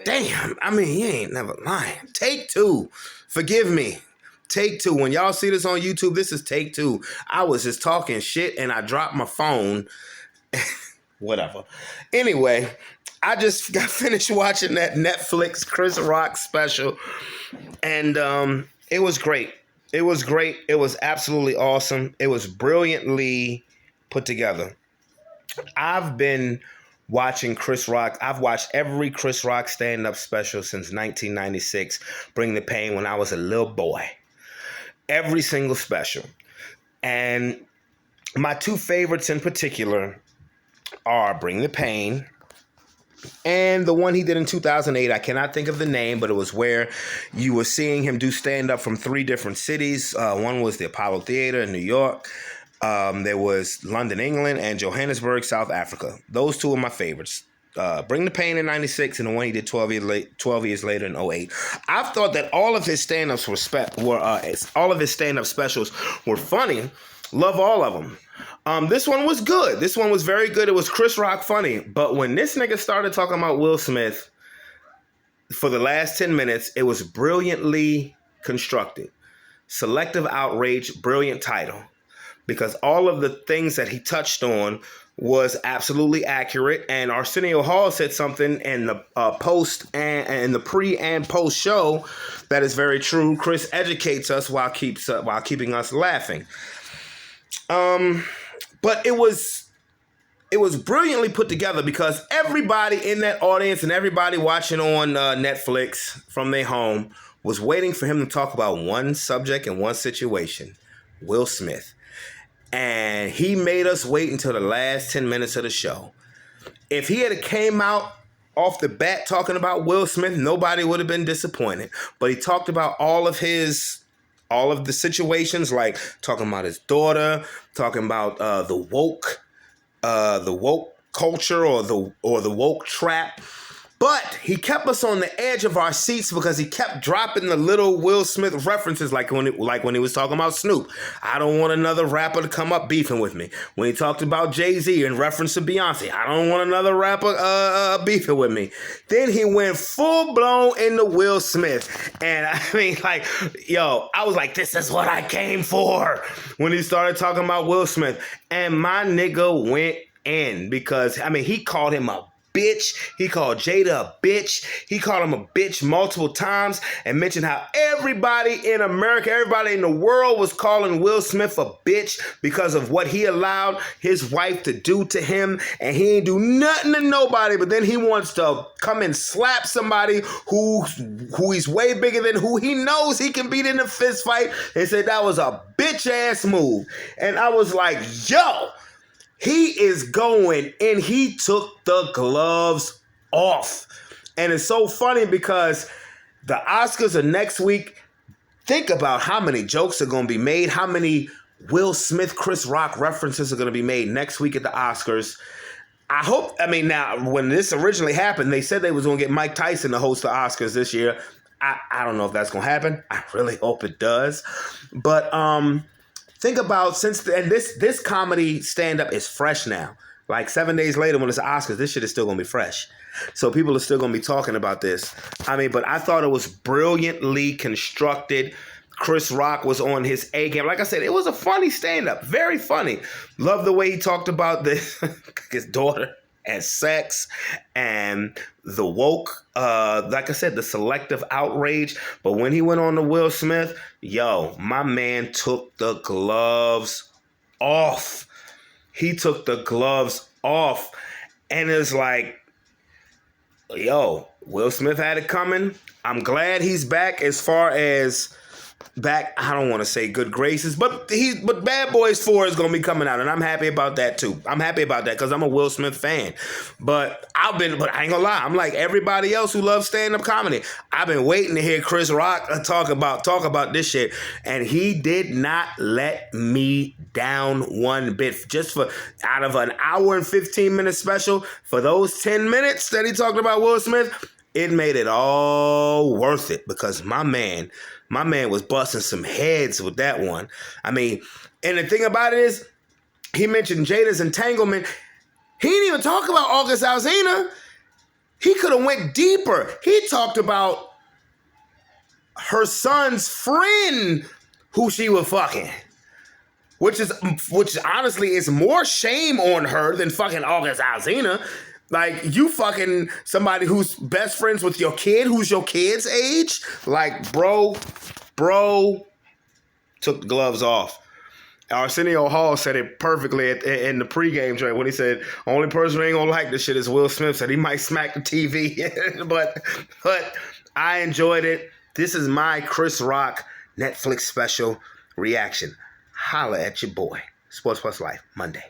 Damn, I mean, you ain't never lying. Take two. Forgive me. Take two. When y'all see this on YouTube, this is take two. I was just talking shit and I dropped my phone. Whatever. Anyway, I just got finished watching that Netflix Chris Rock special. And it was great. It was great. It was absolutely awesome. It was brilliantly put together. I've been watching Chris Rock. I've watched every Chris Rock stand-up special since 1996, Bring the Pain, when I was a little boy. Every single special. And my two favorites in particular are Bring the Pain and the one he did in 2008. I cannot think of the name, but it was where you were seeing him do stand-up from three different cities. One was the Apollo Theater in New York. There was London, England, and Johannesburg, South Africa. Those two are my favorites. Bring the Pain in 96 and the one he did 12 years later in 08. I've thought that all of his stand-ups all of his stand-up specials were funny. Love all of them. This one was good. This one was very good. It was Chris Rock funny. But when this nigga started talking about Will Smith for the last 10 minutes, it was brilliantly constructed. Selective Outrage, brilliant title. Because all of the things that he touched on was absolutely accurate. And Arsenio Hall said something in the post and the pre and post show that is very true. Chris educates us while keeping us laughing. But it was brilliantly put together because everybody in that audience and everybody watching on Netflix from their home was waiting for him to talk about one subject and one situation, Will Smith. And he made us wait until the last 10 minutes of the show. If he had came out off the bat talking about Will Smith, nobody would have been disappointed. But he talked about all of the situations, like talking about his daughter, talking about the woke culture or the woke trap. But he kept us on the edge of our seats because he kept dropping the little Will Smith references, like when he was talking about Snoop. I don't want another rapper to come up beefing with me. When he talked about Jay-Z in reference to Beyonce, I don't want another rapper beefing with me. Then he went full blown into Will Smith, and I mean, like, yo, I was like, this is what I came for when he started talking about Will Smith, and my nigga went in because I mean, he called him a bitch. He called Jada a bitch. He called him a bitch multiple times and mentioned how everybody in America, everybody in the world was calling Will Smith a bitch because of what he allowed his wife to do to him. And he ain't do nothing to nobody, but then he wants to come and slap somebody who he's way bigger than, who he knows he can beat in a fist fight, and said that was a bitch ass move. And I was like, yo, he is going, and he took the gloves off. And it's so funny because the Oscars are next week. Think about how many jokes are going to be made, how many Will Smith, Chris Rock references are going to be made next week at the Oscars. Now, when this originally happened, they said they was going to get Mike Tyson to host the Oscars this year. I don't know if that's going to happen. I really hope it does. But, think about this comedy stand-up is fresh now. Like 7 days later when it's the Oscars, this shit is still going to be fresh. So people are still going to be talking about this. I mean, but I thought it was brilliantly constructed. Chris Rock was on his A game. Like I said, it was a funny stand-up. Very funny. Love the way he talked about his daughter and sex and the woke, like I said, the selective outrage. But when he went on to Will Smith, yo, my man took the gloves off. He took the gloves off. And it's like, yo, Will Smith had it coming. I'm glad he's back as far as back, I don't want to say good graces, but Bad Boys 4 is going to be coming out, and I'm happy about that too. I'm happy about that because I'm a Will Smith fan. But I ain't going to lie, I'm like everybody else who loves stand-up comedy. I've been waiting to hear Chris Rock talk about this shit, and he did not let me down one bit. Just for out of an hour and 15-minute special, for those 10 minutes that he talked about Will Smith, it made it all worth it because my man was busting some heads with that one. I mean, and the thing about it is, he mentioned Jada's entanglement. He didn't even talk about August Alsina. He could have went deeper. He talked about her son's friend who she was fucking. Which honestly is more shame on her than fucking August Alsina. Like, you fucking somebody who's best friends with your kid, who's your kid's age. Like, bro took the gloves off. Arsenio Hall said it perfectly in the pregame joint when he said, only person who ain't gonna like this shit is Will Smith. Said he might smack the TV. but I enjoyed it. This is my Chris Rock Netflix special reaction. Holla at your boy. Sports Plus Life, Monday.